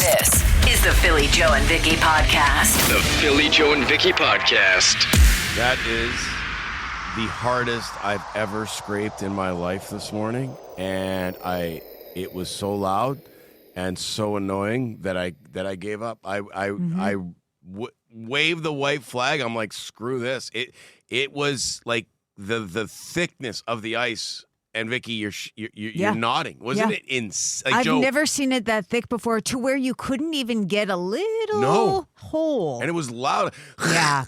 This is the Philly Joe and Vicky Podcast. The Philly Joe and Vicky Podcast. That is the hardest I've ever scraped in my life this morning, and it was so loud and so annoying that I gave up. I waved the white flag. I'm like, screw this. It was like the thickness of the ice. And Vicky, you're nodding. Wasn't it insane? Like, I've never seen it that thick before, to where you couldn't even get a little hole. And it was loud. Yeah.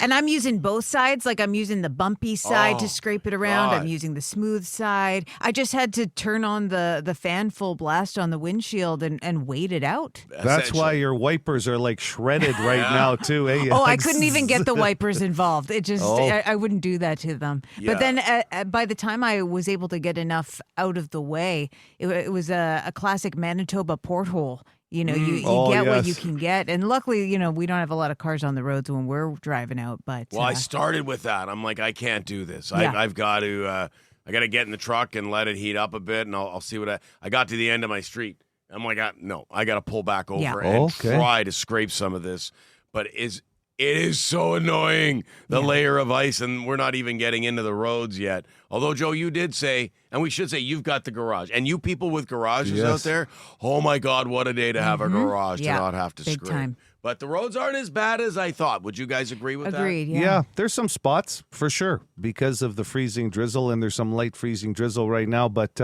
And I'm using both sides. Like, I'm using the bumpy side to scrape it around. God. I'm using the smooth side. I just had to turn on the fan full blast on the windshield and wait it out. That's why your wipers are like shredded right now, too. Eh? I couldn't even get the wipers involved. It just, I wouldn't do that to them. Yeah. But then by the time I was able to get enough out of the way, it was a classic Manitoba porthole. You know, you get what you can get. And luckily, you know, we don't have a lot of cars on the roads when we're driving out. But I started with that. I'm like, I can't do this. Yeah. I've got to get in the truck and let it heat up a bit, and I'll see what I got to the end of my street. I'm like, no, I got to pull back over and try to scrape some of this. But it is so annoying, the layer of ice, and we're not even getting into the roads yet. Although, Joe, you did say, and we should say, you've got the garage. And you people with garages out there, oh my God, what a day to have a garage to not have to big scrape. time. But the roads aren't as bad as I thought. Would you guys agree with that? Agreed, Yeah, there's some spots for sure because of the freezing drizzle, and there's some light freezing drizzle right now. But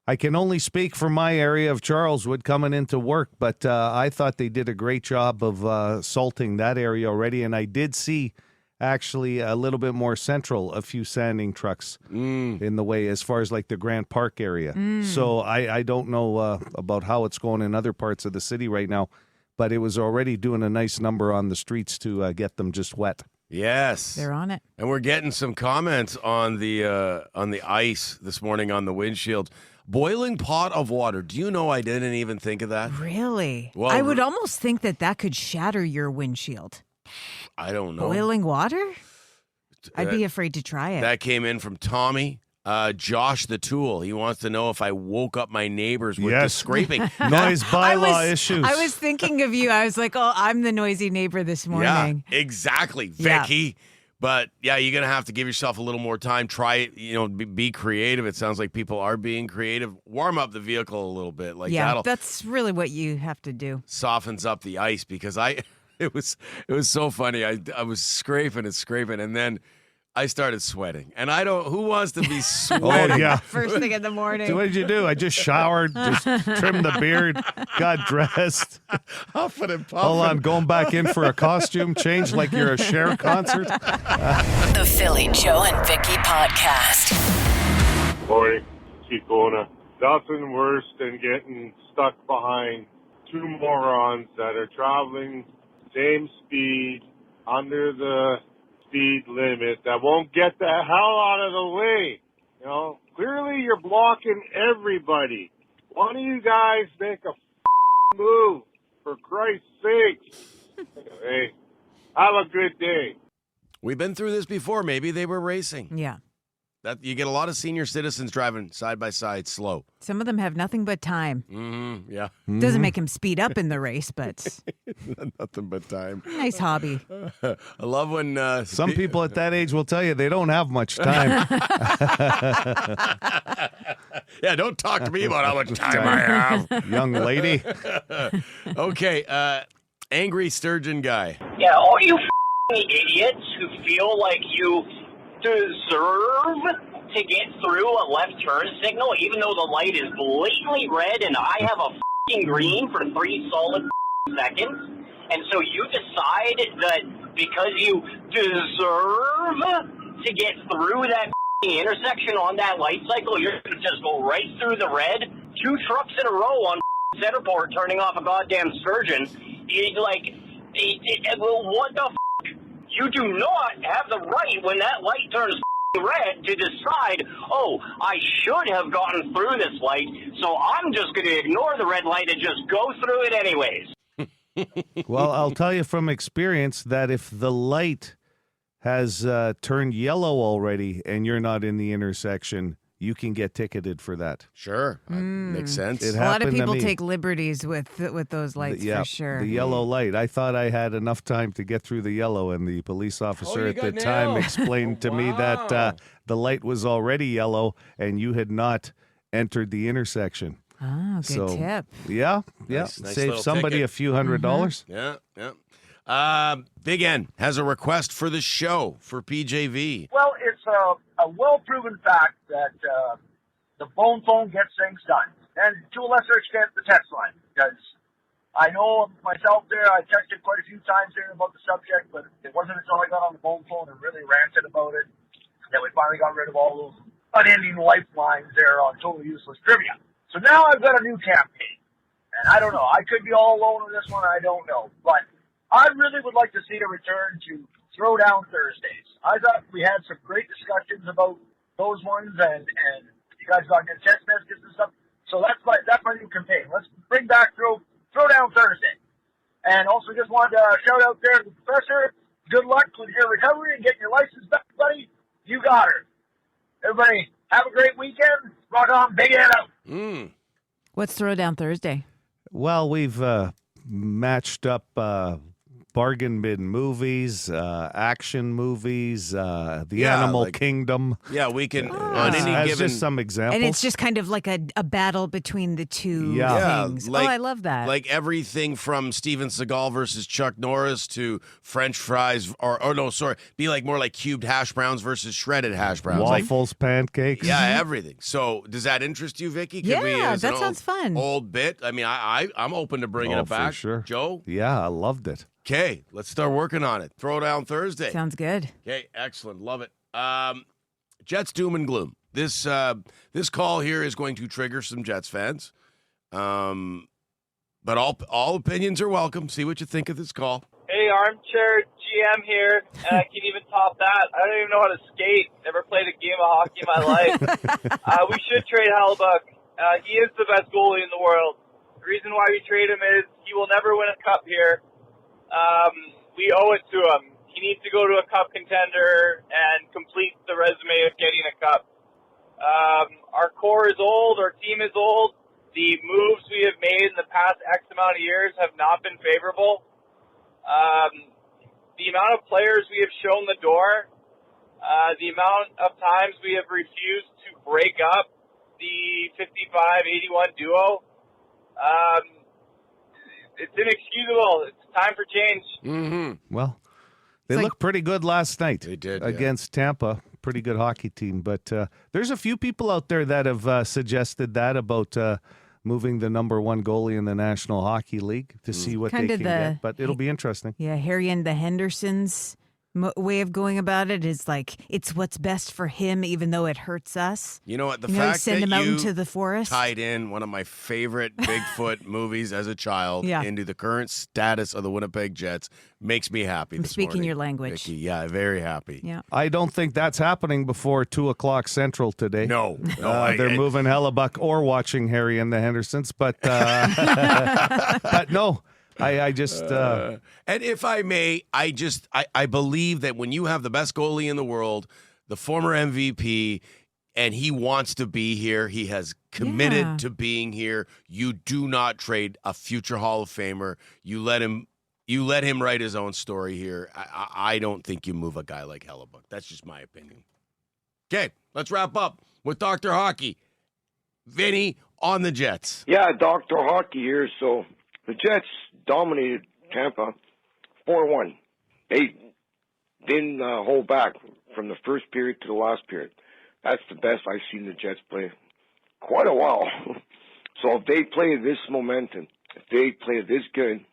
I can only speak for my area of Charleswood coming into work, but I thought they did a great job of salting that area already. And I did see actually a little bit more central, a few sanding trucks in the way as far as like the Grant Park area. So I don't know about how it's going in other parts of the city right now, but it was already doing a nice number on the streets to get them just wet. Yes. They're on it. And we're getting some comments on the ice this morning on the windshield. Boiling pot of water. Do you know I didn't even think of that? Really? Well, I would almost think that could shatter your windshield. I don't know. Boiling water? I'd be afraid to try it. That came in from Tommy. Josh the Tool. He wants to know if I woke up my neighbors with the scraping. Noise bylaw issues. I was thinking of you. I was like, oh, I'm the noisy neighbor this morning. Yeah, exactly, Vicky. But, yeah, you're going to have to give yourself a little more time. Try it, be creative. It sounds like people are being creative. Warm up the vehicle a little bit. That's really what you have to do. Softens up the ice because it was so funny. I was scraping, and then I started sweating. And who wants to be sweating? First thing in the morning. So what did you do? I just showered, just trimmed the beard, got dressed. Huffing and puffing. Hold on, going back in for a costume change like you're a Cher concert. The Philly Joe and Vicky Podcast. Morning, keep going. Nothing worse than getting stuck behind two morons that are traveling same speed under the speed limit that won't get the hell out of the way. Clearly you're blocking everybody. Why don't you guys make a move, for Christ's sake? Hey, have a good day. We've been through this before. Maybe they were racing. Yeah. That you get a lot of senior citizens driving side by side slow. Some of them have nothing but time. Mm-hmm, yeah. Doesn't make them speed up in the race, but Nothing but time. nice hobby. I love when Some people at that age will tell you they don't have much time. Yeah, don't talk to me about how much time I have. Young lady. Okay, angry sturgeon guy. Yeah, all you idiots who feel like you deserve to get through a left turn signal, even though the light is blatantly red and I have a green for 3 solid seconds. And so you decide that because you deserve to get through that intersection on that light cycle, you're going to just go right through the red. 2 trucks in a row on Centerport turning off a goddamn sturgeon. What the You do not have the right when that light turns red to decide, oh, I should have gotten through this light, so I'm just going to ignore the red light and just go through it anyways. Well, I'll tell you from experience that if the light has turned yellow already and you're not in the intersection, you can get ticketed for that. Sure. Makes sense. It A lot of happened to people me. take liberties with those lights for sure. The yellow light. I thought I had enough time to get through the yellow, and the police officer at the time explained to me that the light was already yellow and you had not entered the intersection. Oh, good tip. Yeah. Nice Save somebody ticket. a few $100. Yeah. Big N has a request for the show for PJV. Well, it's a well-proven fact that the phone gets things done, and to a lesser extent, the text line. Because I know myself there, I texted quite a few times there about the subject, but it wasn't until I got on the phone and really ranted about it that we finally got rid of all those unending lifelines there on Total Useless Trivia. So now I've got a new campaign, and I don't know. I could be all alone on this one. I don't know, but I really would like to see a return to Throwdown Thursdays. I thought we had some great discussions about those ones, and you guys got good text messages and stuff. So that's my new campaign. Let's bring back Throwdown Thursday. And also just wanted to shout out there to the professor. Good luck with your recovery and getting your license back, buddy. You got her. Everybody, have a great weekend. Rock on, Big Ed out. What's Throwdown Thursday? Well, we've matched up bargain bin movies, action movies, the Animal Kingdom. Yeah, we can on any as given. just some examples. And it's just kind of like a battle between the two things. I love that. Like everything from Steven Seagal versus Chuck Norris to French fries, be like more like cubed hash browns versus shredded hash browns. Waffles, pancakes. Yeah, everything. So does that interest you, Vicky? That sounds fun. Old bit. I mean, I'm open to bringing it back. For sure. Joe? Yeah, I loved it. Okay, let's start working on it. Throwdown Thursday. Sounds good. Okay, excellent. Love it. Jets doom and gloom. This call here is going to trigger some Jets fans. But all opinions are welcome. See what you think of this call. Hey, armchair GM here, and I can even top that. I don't even know how to skate. Never played a game of hockey in my life. We should trade Hellbuck. He is the best goalie in the world. The reason why we trade him is he will never win a cup here. We owe it to him. He needs to go to a cup contender and complete the resume of getting a cup. Our core is old. Our team is old. The moves we have made in the past X amount of years have not been favorable. The amount of players we have shown the door, the amount of times we have refused to break up the 55-81 duo, it's inexcusable. It's time for change. Mm-hmm. Well, they looked pretty good last night. They did against Tampa. Pretty good hockey team. But there's a few people out there that have suggested that about moving the number one goalie in the National Hockey League to see what they can get. But it'll be interesting. Yeah, Harry and the Hendersons' way of going about it is like it's what's best for him, even though it hurts us. You know what? The fact send that him out you into the forest tied in one of my favorite Bigfoot movies as a child into the current status of the Winnipeg Jets makes me happy. I'm this speaking morning, your language. Vicky. Yeah, very happy. Yeah. I don't think that's happening before 2:00 Central today. No, they're moving Hellebuck or watching Harry and the Hendersons, but but no. I just and if I may, I believe that when you have the best goalie in the world, the former MVP, and he wants to be here, he has committed to being here. You do not trade a future Hall of Famer. You let him write his own story here. I don't think you move a guy like Hellebuck. That's just my opinion. Okay, let's wrap up with Dr. Hockey. Vinny on the Jets. Yeah, Dr. Hockey here. So the Jets dominated Tampa 4-1. They didn't hold back from the first period to the last period. That's the best I've seen the Jets play quite a while. So if they play this momentum, if they play this good,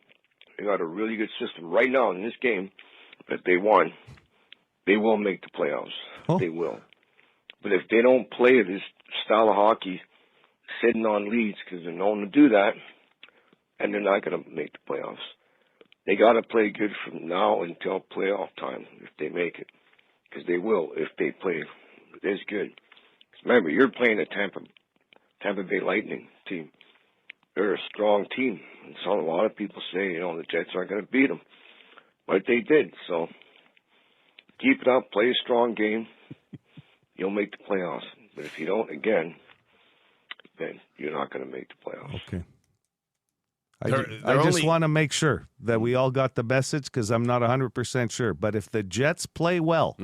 they got a really good system right now in this game. But if they won, they will make the playoffs. Oh. They will. But if they don't play this style of hockey, sitting on leads, because they're known to do that, and they're not going to make the playoffs. They got to play good from now until playoff time if they make it, because they will if they play this good. Because remember, you're playing a Tampa Bay Lightning team. They're a strong team. And so a lot of people say, the Jets aren't going to beat them, but they did. So keep it up, play a strong game. You'll make the playoffs. But if you don't again, then you're not going to make the playoffs. Okay. I just want to make sure that we all got the message because I'm not 100% sure. But if the Jets play well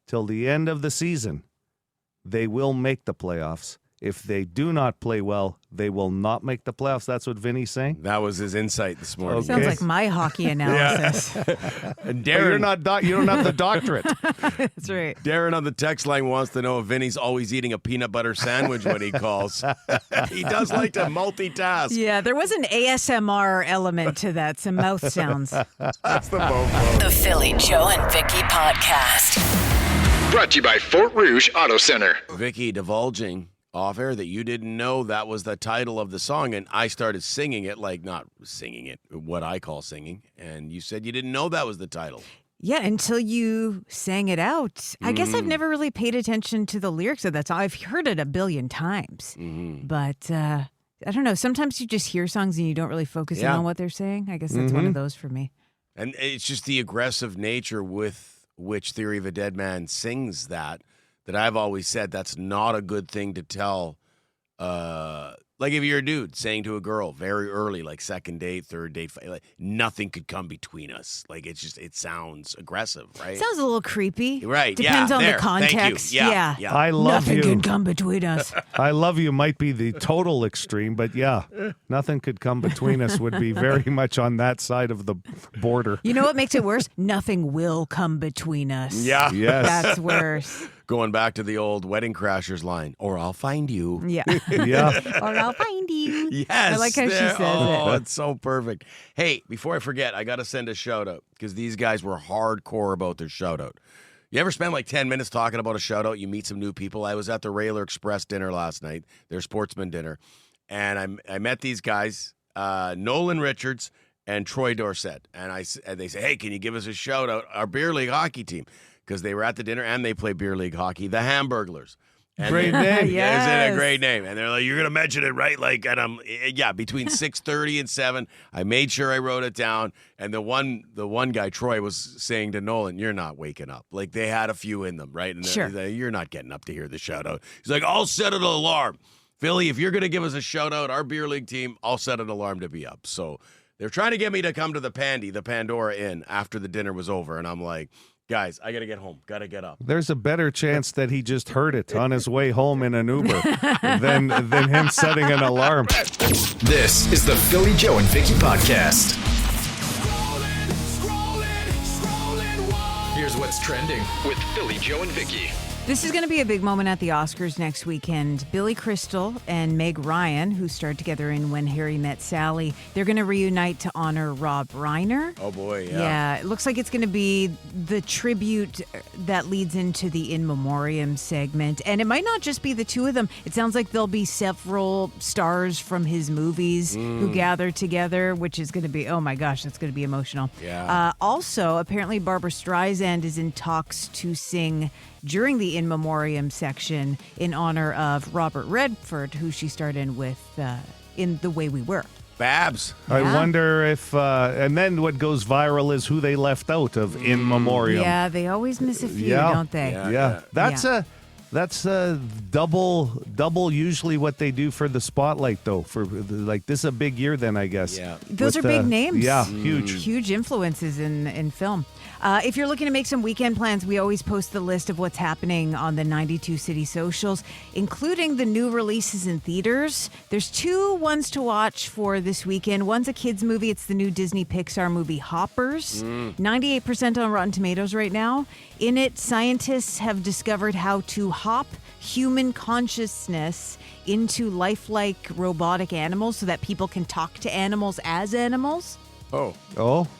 till the end of the season, they will make the playoffs. If they do not play well, they will not make the playoffs. That's what Vinny's saying? That was his insight this morning. Okay. Sounds like my hockey analysis. And Darren, you don't have the doctorate. That's right. Darren on the text line wants to know if Vinny's always eating a peanut butter sandwich when he calls. He does like to multitask. Yeah, there was an ASMR element to that, some mouth sounds. That's the mofo. The Philly Joe and Vicky Podcast. Brought to you by Fort Rouge Auto Center. Vicky divulging off air that you didn't know that was the title of the song, and I started singing it, like not singing it, what I call singing, and you said you didn't know that was the title. Yeah, until you sang it out. I guess I've never really paid attention to the lyrics of that song. I've heard it a billion times, but I don't know. Sometimes you just hear songs and you don't really focus in on what they're saying. I guess that's one of those for me. And it's just the aggressive nature with which Theory of a Dead Man sings that I've always said that's not a good thing to tell. Like if you're a dude saying to a girl very early, like second date, third date, like nothing could come between us. Like it sounds aggressive, right? Sounds a little creepy. Right. Depends on there. the context. Thank you. Yeah. I love Nothing you. can come between us. I love you might be the total extreme, but yeah, nothing could come between us would be very much on that side of the border. You know what makes it worse? Nothing will come between us. Yeah. Yes. That's worse. Going back to the old Wedding Crashers line, or I'll find you. Yeah. Yeah. Or I'll find you. Yes. I like how she says Oh, it. it's so perfect. Hey, before I forget, I got to send a shout out because these guys were hardcore about their shout out. You ever spend like 10 minutes talking about a shout out? You meet some new people. I was at the Railer Express dinner last night, their sportsman dinner, and I met these guys, Nolan Richards and Troy Dorsett. And they say, hey, can you give us a shout out? Our beer league hockey team. Because they were at the dinner and they play beer league hockey, the Hamburglers. Great name. Yes. Isn't it a great name? And they're like, you're going to mention it, right? Like, and between 6:30 and 7, I made sure I wrote it down. And the one guy, Troy, was saying to Nolan, you're not waking up. Like, they had a few in them, right? And sure. Like, you're not getting up to hear the shout out. He's like, I'll set an alarm. Philly, if you're going to give us a shout out, our beer league team, I'll set an alarm to be up. So they're trying to get me to come to the Pandora Inn after the dinner was over. And I'm like, guys, I got to get home. Got to get up. There's a better chance that he just heard it on his way home in an Uber than him setting an alarm. This is the Philly Joe and Vicky Podcast. Here's what's trending with Philly Joe and Vicky. This is going to be a big moment at the Oscars next weekend. Billy Crystal and Meg Ryan, who starred together in When Harry Met Sally, they're going to reunite to honor Rob Reiner. Oh, boy, yeah. Yeah, it looks like it's going to be the tribute that leads into the In Memoriam segment. And it might not just be the two of them. It sounds like there'll be several stars from his movies who gather together, which is going to be, oh my gosh, that's going to be emotional. Yeah. Also, apparently Barbara Streisand is in talks to sing during the In Memoriam section in honor of Robert Redford, who she starred in with in The Way We Were. Babs. I wonder if, and then what goes viral is who they left out of In Memoriam. Yeah, they always miss a few, don't they? Yeah. That's a double usually what they do for the spotlight, though. For like this is a big year then, I guess. Yeah. Those are big names. Yeah, huge. Huge influences in film. If you're looking to make some weekend plans, we always post the list of what's happening on the 92 City socials, including the new releases in theaters. There's two ones to watch for this weekend. One's a kids movie. It's the new Disney Pixar movie Hoppers. 98% on Rotten Tomatoes right now. In it, scientists have discovered how to hop human consciousness into lifelike robotic animals so that people can talk to animals as animals. Oh.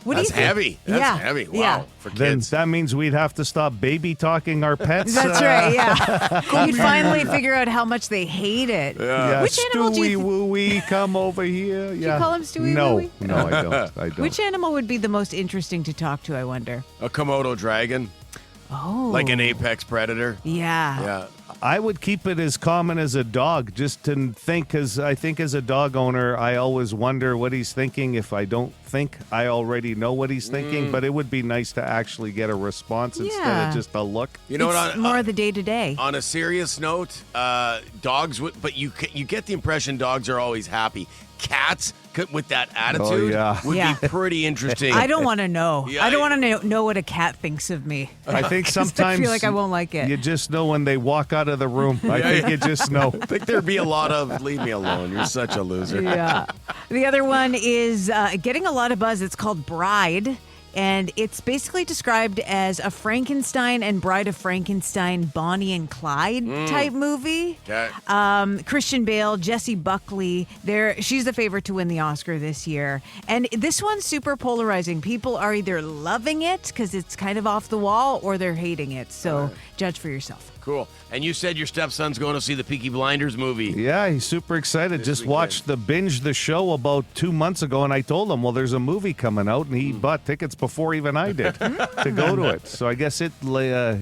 What That's do you think? heavy. That's heavy. Wow. Yeah. For Then kids. that means we'd have to stop baby talking our pets. That's right, yeah. You'd finally figure out how much they hate it. Yeah, Which animal do you Stewie Wooey, come over here. Yeah. you call him Stewie No, Wooey? no, I don't. Which animal would be the most interesting to talk to, I wonder? A Komodo dragon. Like an apex predator. Yeah. I would keep it as common as a dog, just to think, because I think as a dog owner, I always wonder what he's thinking. If I don't think I already know what he's thinking, but it would be nice to actually get a response instead of just a look. You know it's what? More of the day-to-day. On a serious note, dogs would, but you get the impression dogs are always happy. Cats with that attitude would be pretty interesting. I don't want to know. I don't want to know what a cat thinks of me. I think sometimes I feel like I won't like it. You just know when they walk out of the room. I think you just know. I think there'd be a lot of, leave me alone. You're such a loser. Yeah. The other one is getting a lot of buzz. It's called Bride. And it's basically described as a Frankenstein and Bride of Frankenstein, Bonnie and Clyde type movie. Okay. Christian Bale, Jessie Buckley, she's the favorite to win the Oscar this year. And this one's super polarizing. People are either loving it because it's kind of off the wall or they're hating it. So judge for yourself. Cool. And you said your stepson's going to see the Peaky Blinders movie. Yeah, he's super excited. Just watched the show about 2 months ago, and I told him, well, there's a movie coming out, and he bought tickets before even I did to go to it. So I guess it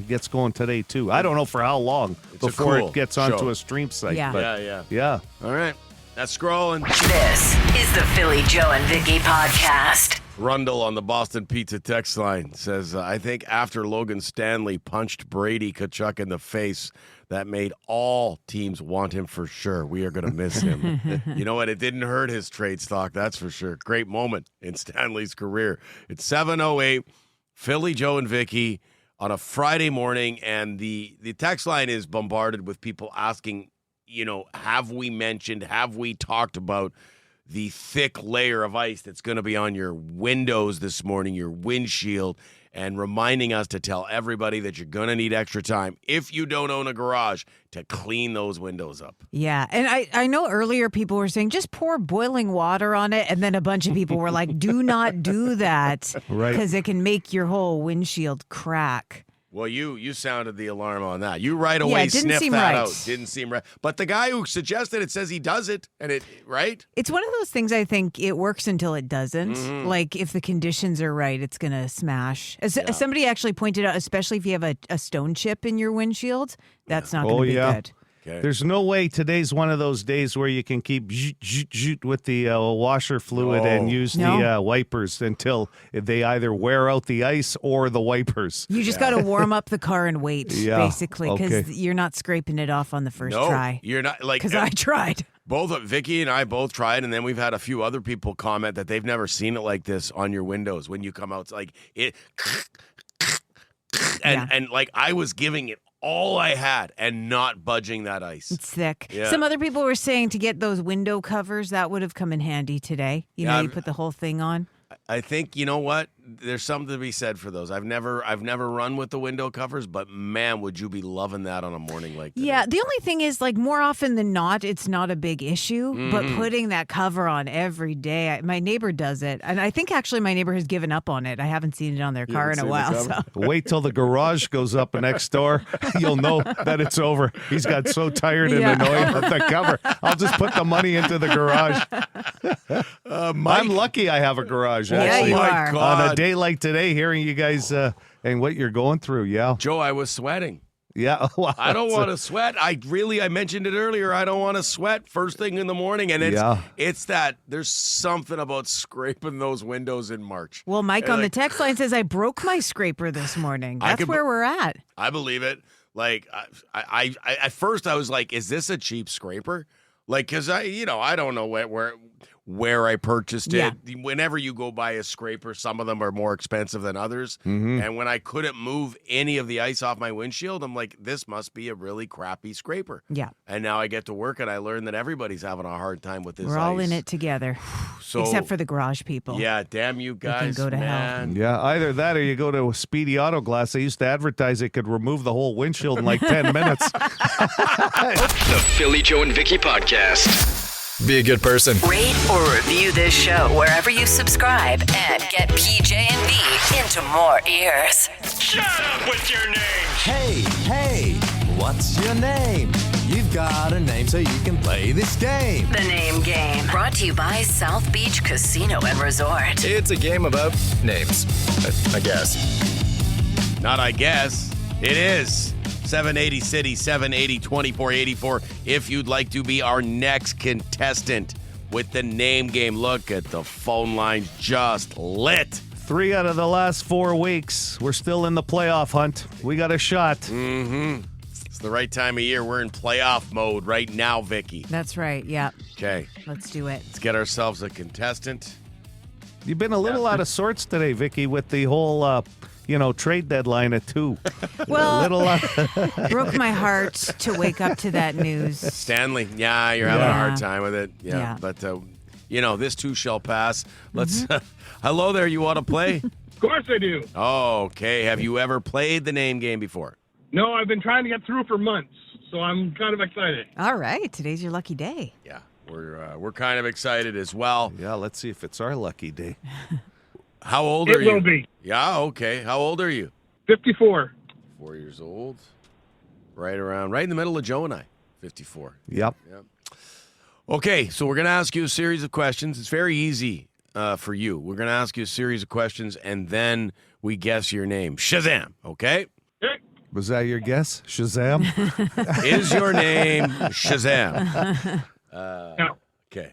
gets going today, too. I don't know for how long before it gets onto a stream site. Yeah. Yeah. All right. That's Scrollin. This is the Philly Joe and Vicky podcast. Rundle on the Boston Pizza text line says, I think after Logan Stanley punched Brady Tkachuk in the face, that made all teams want him for sure. We are going to miss him. You know what? It didn't hurt his trade stock, that's for sure. Great moment in Stanley's career. It's 7:08, Philly Joe and Vicky on a Friday morning, and the text line is bombarded with people asking, have we talked about the thick layer of ice that's going to be on your windows this morning, your windshield, and reminding us to tell everybody that you're going to need extra time, if you don't own a garage, to clean those windows up. Yeah. And I know earlier people were saying just pour boiling water on it. And then a bunch of people were like, do not do that because it can make your whole windshield crack. Well, you sounded the alarm on that. You right away sniffed that out. Didn't seem right. But the guy who suggested it says he does it, and it right? It's one of those things I think it works until it doesn't. Mm-hmm. Like if the conditions are right, it's going to smash. As somebody actually pointed out, especially if you have a stone chip in your windshield, that's not going to be good. Okay. There's no way today's one of those days where you can keep with the washer fluid and use the wipers until they either wear out the ice or the wipers. You just got to warm up the car and wait, basically, because you're not scraping it off on the first try. You're not because I tried. Both Vicky and I both tried, and then we've had a few other people comment that they've never seen it like this on your windows when you come out. It's like it, and like I was giving it all I had and not budging that ice. It's thick. Yeah. Some other people were saying to get those window covers, that would have come in handy today. You put the whole thing on. I think, you know what? There's something to be said for those. I've never run with the window covers, but man, would you be loving that on a morning like today. Yeah, the only thing is, like, more often than not, it's not a big issue, but putting that cover on every day, my neighbor does it, and I think actually my neighbor has given up on it. I haven't seen it on their car in a while. So. Wait till the garage goes up next door. You'll know that it's over. He's got so tired and annoyed with the cover. I'll just put the money into the garage. I'm lucky I have a garage, actually. Yeah, you are. On a day like today, hearing you guys and what you're going through, Joe, I was sweating. Yeah. Well, I don't want to sweat. I mentioned it earlier, I don't want to sweat first thing in the morning. And it's that there's something about scraping those windows in March. Well, Mike on the text line says, I broke my scraper this morning. That's where we're at. I believe it. Like, I at first I was like, is this a cheap scraper? Like, because I don't know where I purchased it. Whenever you go buy a scraper, some of them are more expensive than others. Mm-hmm. And when I couldn't move any of the ice off my windshield, I'm like, this must be a really crappy scraper. Yeah. And now I get to work and I learn that everybody's having a hard time with this We're all in it together. Except for the garage people. Yeah, damn you guys, go to man. hell. Yeah, either that or you go to Speedy Auto Glass. They used to advertise it could remove the whole windshield in like 10 minutes. The Philly Joe and Vicky Podcast. Be a good person. Rate or review this show wherever you subscribe and get PJ and V into more ears. Shut up with your name. Hey, what's your name? You've got a name so you can play this game. The Name Game. Brought to you by South Beach Casino and Resort. It's a game about names, I guess. Not I guess. It is 780 City, 780-2484. If you'd like to be our next contestant with the name game, look at the phone lines just lit. 3 out of the last 4 weeks. We're still in the playoff hunt. We got a shot. Mm-hmm. It's the right time of year. We're in playoff mode right now, Vicky. That's right. Yeah. Okay. Let's do it. Let's get ourselves a contestant. You've been a little out of sorts today, Vicky, with the whole, trade deadline at 2. Well, broke my heart to wake up to that news. Stanley, yeah, you're having a hard time with it. Yeah. But, this too shall pass. Let's. Hello there. You want to play? Of course I do. Oh, okay. Have you ever played the name game before? No, I've been trying to get through for months, so I'm kind of excited. All right. Today's your lucky day. Yeah. We're kind of excited as well. Yeah, let's see if it's our lucky day. How old are you? It will be. Yeah, okay. How old are you? 54. 4 years old. Right in the middle of Joe and I. 54. Yep. Okay, so we're going to ask you a series of questions. It's very easy for you. We're going to ask you a series of questions, and then we guess your name. Shazam, okay? Was that your guess? Shazam? Is your name Shazam? Okay.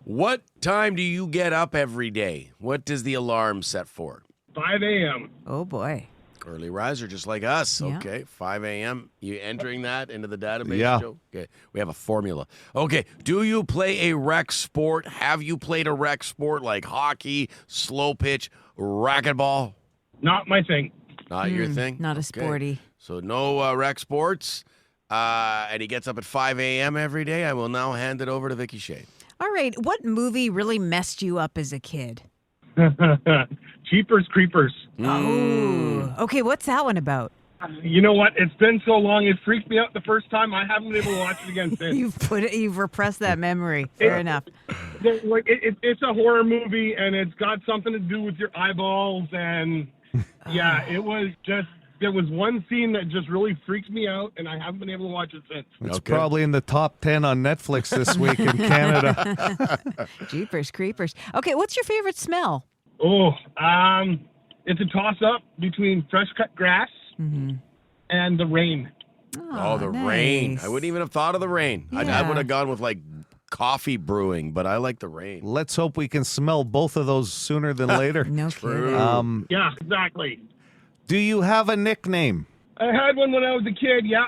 What time do you get up every day? What does the alarm set for? 5 a.m. Oh, boy. Early riser, just like us. Yeah. Okay, 5 a.m. You entering that into the database, Yeah. Joe? Okay, we have a formula. Okay, do you play a rec sport? Have you played a rec sport like hockey, slow pitch, racquetball? Not my thing. Not your thing? Not a Okay. sporty. So no rec sports, and he gets up at 5 a.m. every day. I will now hand it over to Vicky Shade. All right. What movie really messed you up as a kid? Jeepers Creepers. Oh. Okay, what's that one about? You know what? It's been so long. It freaked me out the first time. I haven't been able to watch it again since. You've repressed that memory. Fair enough. It's a horror movie, and it's got something to do with your eyeballs. And yeah, it was just. There was one scene that just really freaked me out, and I haven't been able to watch it since. It's probably in the top 10 on Netflix this week in Canada. Jeepers Creepers. Okay, what's your favorite smell? Oh, it's a toss-up between fresh cut grass and the rain. Oh, the rain. I wouldn't even have thought of the rain. I would have gone with like coffee brewing, but I like the rain. Let's hope we can smell both of those sooner than later. No kidding. Yeah, exactly. Do you have a nickname? I had one when I was a kid, yeah.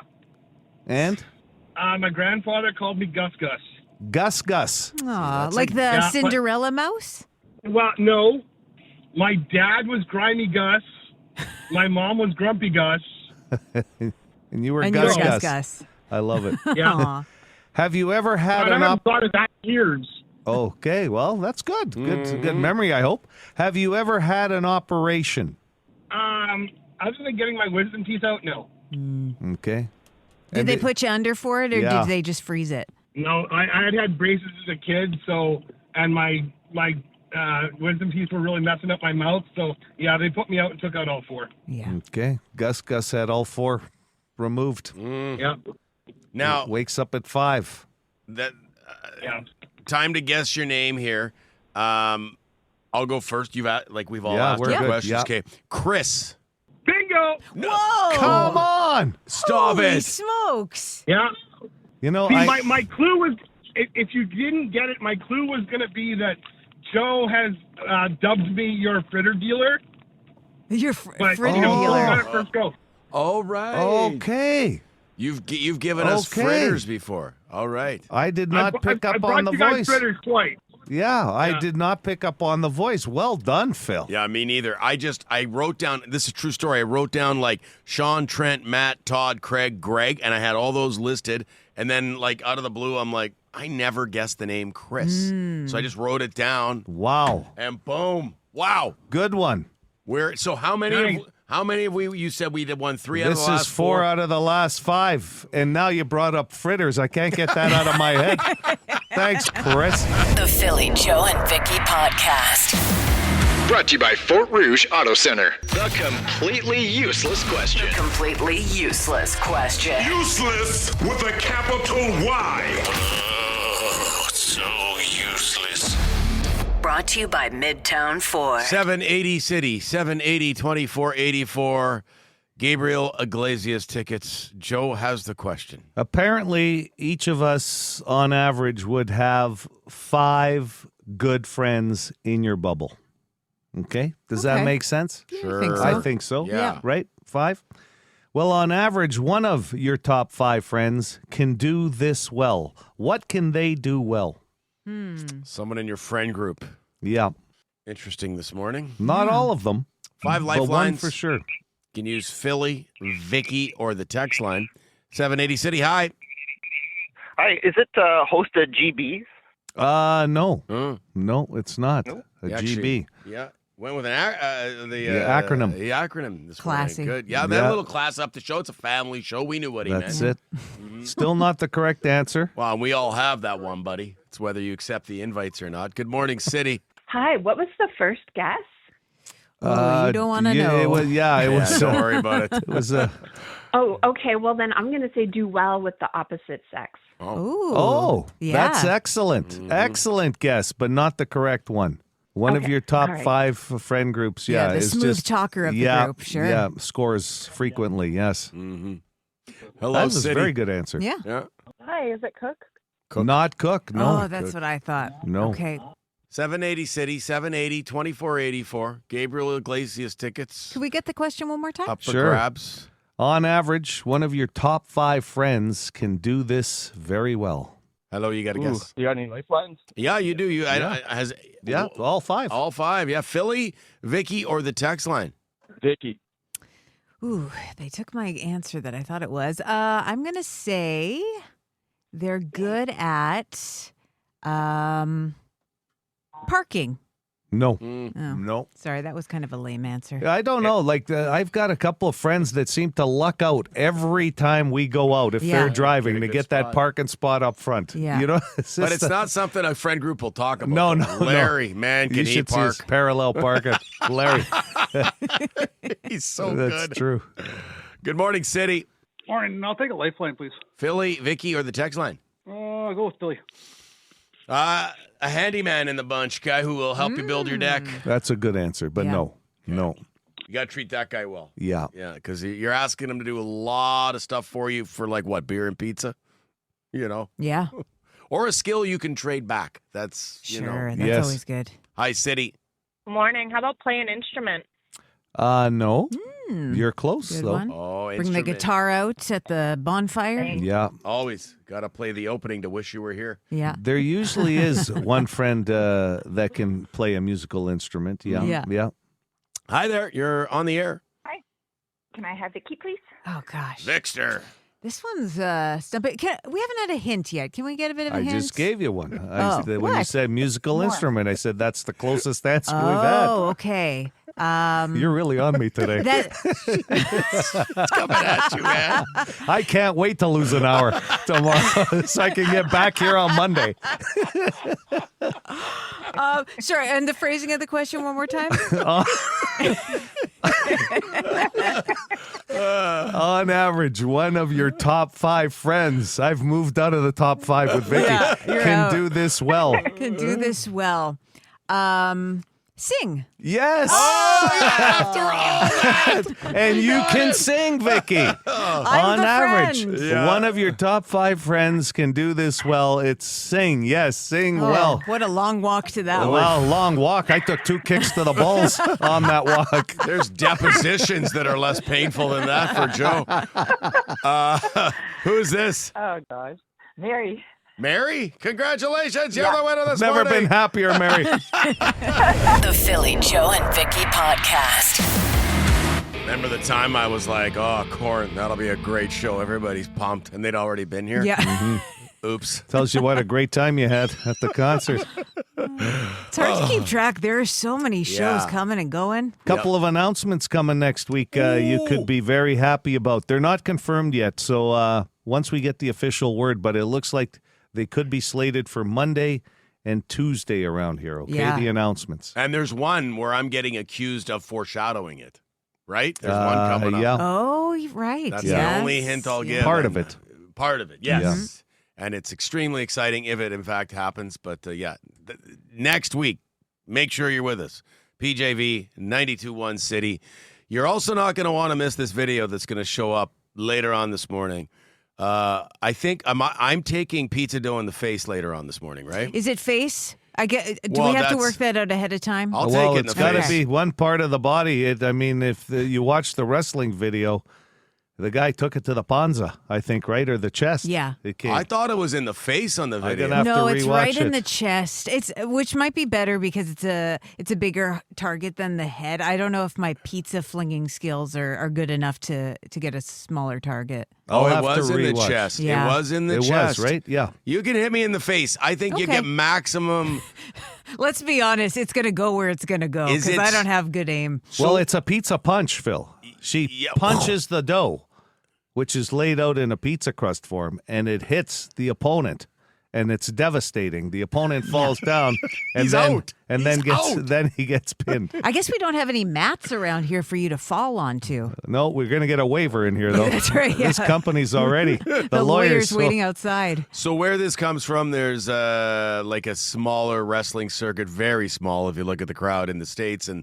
And? My grandfather called me Gus Gus. Gus Gus. Aw, like the Cinderella mouse? Well, no. My dad was Grimy Gus. My mom was Grumpy Gus. And you were And Gus you were Gus. Gus. I love it. Yeah. Aw. Have you ever had I an haven't thought of that in years. Okay, well, that's good. Good memory, I hope. Have you ever had an operation? Other than getting my wisdom teeth out, no. Okay. Did they put you under for it, or did they just freeze it? No, I had braces as a kid, and my wisdom teeth were really messing up my mouth, so yeah, they put me out and took out all 4. Yeah. Okay. Gus had all 4 removed. Yeah. Now wakes up at 5. Time to guess your name here. I'll go first. We've all asked we're our good. questions. Yeah. Okay, Chris. Bingo! Whoa! Come on! Stop Holy it! smokes! Yeah. You know, See, my clue was, if you didn't get it, my clue was going to be that Joe has dubbed me your fritter dealer. Your fritter dealer. dealer. First go. All right. Okay. You've given us fritters before. All right. I did not pick up on the I brought you guys voice. fritters twice. Yeah, I did not pick up on the voice. Well done, Phil. Yeah, me neither. I wrote down, this is a true story. I wrote down like Sean, Trent, Matt, Todd, Craig, Greg, and I had all those listed. And then like out of the blue, I'm like, I never guessed the name Chris. So I just wrote it down. Wow. And boom. Wow. Good one. So how many have we, you said we did 3 out of the last 4? This is 4 out of the last 5. And now you brought up fritters. I can't get that out of my head. Thanks, Chris. The Philly, Joe, and Vicky podcast. Brought to you by Fort Rouge Auto Center. The completely useless question. The completely useless question. Useless with a capital Y. So useless. Brought to you by Midtown Ford. 780 City, 780-2484. Gabriel Iglesias tickets. Joe has the question. Apparently, each of us, on average, would have 5 good friends in your bubble. Okay? Does that make sense? Sure. I think so. Yeah. Right? 5? Well, on average, one of your top 5 friends can do this well. What can they do well? Someone in your friend group. Yeah. Interesting this morning. Not all of them. 5 but lifelines. one for sure. You can use Philly, Vicky, or the text line. 780 City, hi. Hi, is it hosted GB? No. No, it's not. No? A Actually, GB. Yeah. Went with an The acronym. The acronym this Classy. morning. Good. Yeah, that little class up the show. It's a family show. We knew what he That's meant. it. Still not the correct answer. Well, we all have that one, buddy. It's whether you accept the invites or not. Good morning, City. Hi, what was the first guess? You don't want to know. It was, it was. Don't worry about it. It was Oh, okay. Well, then I'm going to say do well with the opposite sex. Ooh. That's excellent. Excellent guess, but not the correct one. One of your top all right. 5 friend groups, the is smooth just talker of the group, sure. Yeah, scores frequently, yes. Hello, That was a City. very good answer. Yeah. Hi, is it Cook? Not Cook, no. Oh, that's what I thought. No. Okay. 780 City, 780 2484. Gabriel Iglesias tickets. Could we get the question one more time? Up for Sure. grabs. On average, one of your top 5 friends can do this very well. Hello, you got a guess? You got any lifelines? Yeah, you do. All 5. All 5. Yeah, Philly, Vicky, or the text line. Vicky. Ooh, they took my answer that I thought it was. I'm going to say they're good at parking. No. Oh, No. sorry, that was kind of a lame answer. I don't know. Like, I've got a couple of friends that seem to luck out every time we go out if Yeah. they're driving Get a to good get that spot. parking spot up front. Yeah. You know? But it's not something a friend group will talk about. No, no, Larry, man, You can he should see park? his parallel parking. Larry. He's so That's good. true. Good morning, City. Morning. I'll take a lifeline, please. Philly, Vicky, or the text line. I'll go with Billy. A handyman in the bunch, guy who will help you build your deck. That's a good answer, but Yeah. no. You got to treat that guy well. Yeah. Yeah, because you're asking him to do a lot of stuff for you for like what, beer and pizza? You know? Yeah, Or a skill you can trade back. That's, you sure. know. That's Yes. always good. Hi, City. Morning. How about play an instrument? No. You're close, Good though. one. Oh, Bring the instrument. guitar out at the bonfire. Yeah. Always got to play the opening to Wish You Were Here. Yeah. There usually is one friend that can play a musical instrument. Yeah. Yeah. Hi there. You're on the air. Hi. Can I have Vicky, please? Oh gosh, Vixter. this one's stumping. We haven't had a hint yet. Can we get a bit of a I hint? just gave you one. Oh, when you what? said musical instrument, I said that's the closest answer we've Oh, okay. had. You're really on me today. It's coming at you, man. I can't wait to lose an hour tomorrow so I can get back here on Monday. Sorry, and the phrasing of the question one more time. On average, one of your top 5 friends, I've moved out of the top 5 with Vicky, Yeah, you're can out. do this well. Can do this well. Sing. Yes. After all And you can sing, Vicky. I'm On the average, friend. one of your top 5 friends can do this well. It's sing. Yes, sing Oh, well. what a long walk to that one. Well, long walk. I took 2 kicks to the balls on that walk. There's depositions that are less painful than that for Joe. Who's this? Oh, gosh. Mary. Mary? Congratulations. You're the winner this Never morning. been happier, Mary. The Philly, Joe, and Vicky podcast. Remember the time I was like, oh, Corn, that'll be a great show. Everybody's pumped. And they'd already been here. Yeah. Oops. Tells you what a great time you had at the concert. It's hard to keep track. There are so many shows Yeah. coming and going. Couple of announcements coming next week you could be very happy about. They're not confirmed yet, so once we get the official word, but it looks like they could be slated for Monday and Tuesday around here, okay? Yeah. The announcements. And there's one where I'm getting accused of foreshadowing it. Right? There's one coming up. Yeah. Oh, you're right. That's yes. the only hint I'll give. Part of it. Part of it, yes. Yeah. And it's extremely exciting if it, in fact, happens. But, next week, make sure you're with us. PJV, 92.1 City. You're also not going to want to miss this video that's going to show up later on this morning. I think I'm taking pizza dough in the face later on this morning, right? Is it face? Do we have to work that out ahead of time? I'll take it in the face. It's got to be one part of the body. If you watch the wrestling video, the guy took it to the panza, I think, right? Or the chest. Yeah. I thought it was in the face on the video. No, it's right in the chest. Which might be better because it's a bigger target than the head. I don't know if my pizza flinging skills are good enough to get a smaller target. It was in the chest. Yeah. It was in the chest. It was, right? Yeah. You can hit me in the face. I think you get maximum. Let's be honest. It's going to go where it's going to go because I don't have good aim. Well, it's a pizza punch, Phil. She punches the dough, which is laid out in a pizza crust form, and it hits the opponent, and it's devastating. The opponent falls down, and then he gets pinned. I guess we don't have any mats around here for you to fall onto. No, we're going to get a waiver in here, though. That's right. Yeah. This company's already the lawyer's waiting outside. So where this comes from, there's like a smaller wrestling circuit, very small if you look at the crowd in the States, and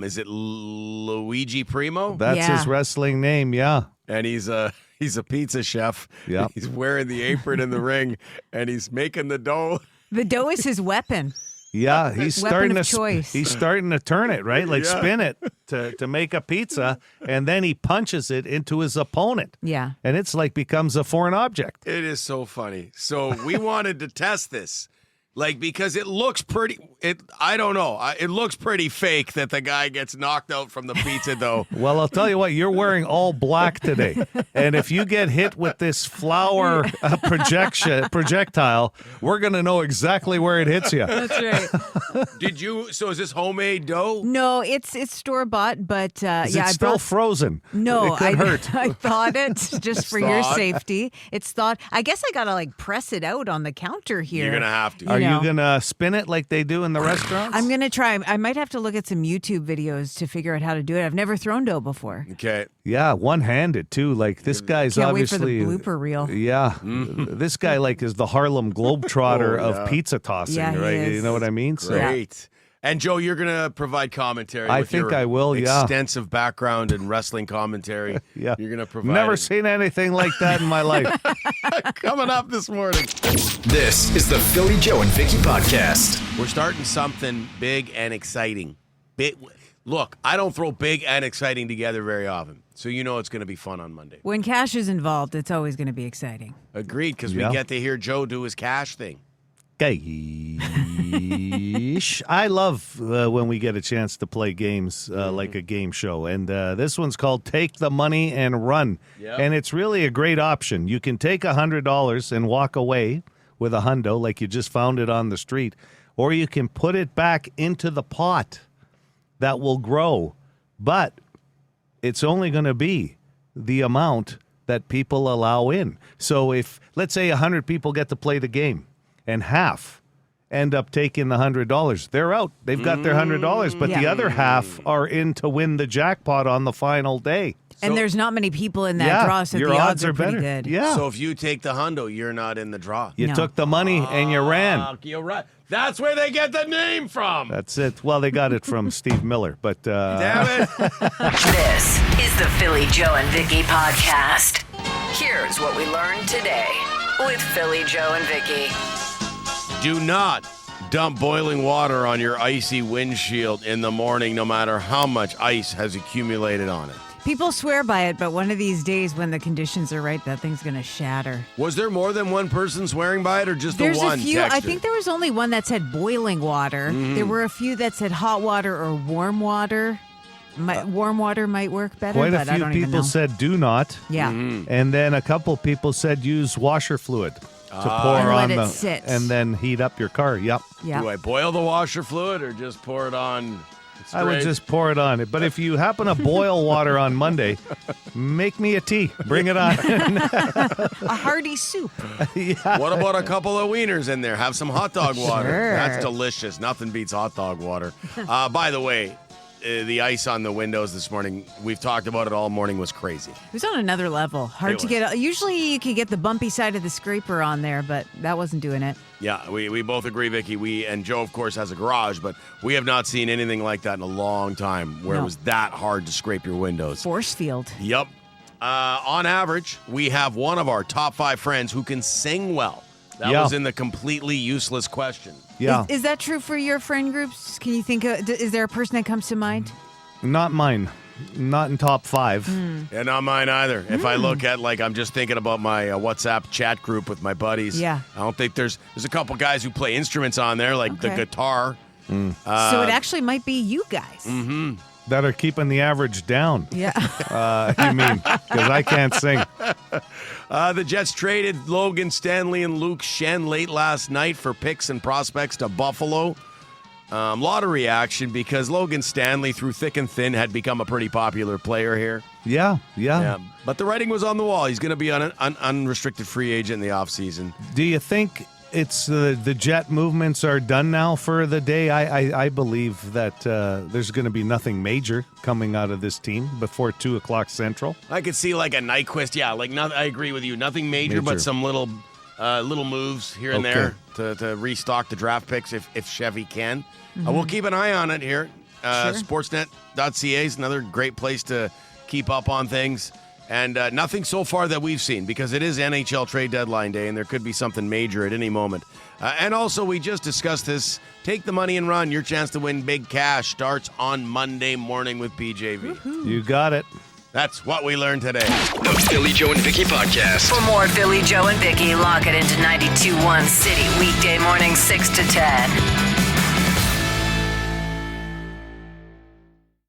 is it Luigi Primo? That's his wrestling name, yeah. And he's a pizza chef. Yeah. He's wearing the apron in the ring, and he's making the dough. The dough is his weapon. Yeah, he's starting to turn it, right? Like spin it to make a pizza, and then he punches it into his opponent. Yeah. And it's like becomes a foreign object. It is so funny. So we wanted to test this. Because it looks pretty, I don't know. It looks pretty fake that the guy gets knocked out from the pizza dough. Well, I'll tell you what, you're wearing all black today. And if you get hit with this flower projectile, we're going to know exactly where it hits you. That's right. So is this homemade dough? No, it's store-bought, but is it still frozen? No, it could hurt. I thawed it just for your safety. It's thawed. I guess I got to press it out on the counter here. You're going to have to. Are you going to spin it like they do in the restaurants? I'm going to try. I might have to look at some YouTube videos to figure out how to do it. I've never thrown dough before. Okay. Yeah, one-handed too. This guy's Can't obviously wait for the blooper reel. Yeah. This guy is the Harlem Globetrotter of pizza tossing, right? You know what I mean? Great. So, and Joe, you're going to provide commentary. I with think your I will, extensive background in wrestling commentary. Yeah. You're going to provide. Never seen anything like that in my life. Coming up this morning. This is the Philly Joe and Vicky podcast. We're starting something big and exciting. Look, I don't throw big and exciting together very often, so you know it's going to be fun on Monday. When cash is involved, it's always going to be exciting. Agreed, because we get to hear Joe do his cash thing. I love when we get a chance to play games like a game show. And this one's called Take the Money and Run. Yep. And it's really a great option. You can take $100 and walk away with a hundo like you just found it on the street. Or you can put it back into the pot that will grow. But it's only going to be the amount that people allow in. So if, let's say, 100 people get to play the game, and half end up taking the $100. They're out. They've got their $100, but the other half are in to win the jackpot on the final day. And there's not many people in that draw, so the odds are pretty good. Yeah. So if you take the hundo, you're not in the draw. You took the money and you ran. You're right. That's where they get the name from. That's it. Well, they got it from Steve Miller, but damn it. This is the Philly Joe and Vicky podcast. Here's what we learned today with Philly Joe and Vicky. Do not dump boiling water on your icy windshield in the morning, no matter how much ice has accumulated on it. People swear by it, but one of these days when the conditions are right, that thing's going to shatter. Was there more than one person swearing by it, or just There's the one a few. texter? I think there was only one that said boiling water. Mm-hmm. There were a few that said hot water or warm water. Warm water might work better, quite but a I few don't even know. people said do not. Yeah. Mm-hmm. And then a couple people said use washer fluid to pour and on let it sit. and then heat up your car. Yep. Do I boil the washer fluid or just pour it on straight? I would just pour it on it. But if you happen to boil water on Monday, make me a tea. Bring it on. A hearty soup. Yeah. What about a couple of wieners in there? Have some hot dog water. Sure. That's delicious. Nothing beats hot dog water. By the way, the ice on the windows this morning, we've talked about it all morning, was crazy. It was on another level. Hard to get. Usually you can get the bumpy side of the scraper on there, but that wasn't doing it. Yeah, we both agree, Vicky. And Joe, of course, has a garage, but we have not seen anything like that in a long time where it was that hard to scrape your windows. Force field. Yep. On average, we have one of our top 5 friends who can sing well. That was in the completely useless question. Yeah. Is that true for your friend groups? Can you think of, is there a person that comes to mind? Not mine. Not in top 5. Yeah, not mine either. If I look at, I'm just thinking about my WhatsApp chat group with my buddies. Yeah. I don't think there's a couple guys who play instruments on there, like the guitar. So it actually might be you guys. Mm-hmm. That are keeping the average down. Yeah. You mean, because I can't sing. The Jets traded Logan Stanley and Luke Shen late last night for picks and prospects to Buffalo. Lot of reaction because Logan Stanley, through thick and thin, had become a pretty popular player here. Yeah. But the writing was on the wall. He's going to be an unrestricted free agent in the offseason. Do you think it's the Jet movements are done now for the day? I believe that there's going to be nothing major coming out of this team before 2 o'clock Central. I could see like a Nyquist. Yeah, I agree with you. Nothing major. But some little moves here and there to restock the draft picks if Chevy can. We'll keep an eye on it here. Sportsnet.ca is another great place to keep up on things. And nothing so far that we've seen because it is NHL trade deadline day and there could be something major at any moment. And also, we just discussed this. Take the money and run. Your chance to win big cash starts on Monday morning with BJV. Woohoo. You got it. That's what we learned today. The Philly Joe and Vicky Podcast. For more Philly Joe and Vicky, lock it into 92.1 City weekday morning 6 to 10.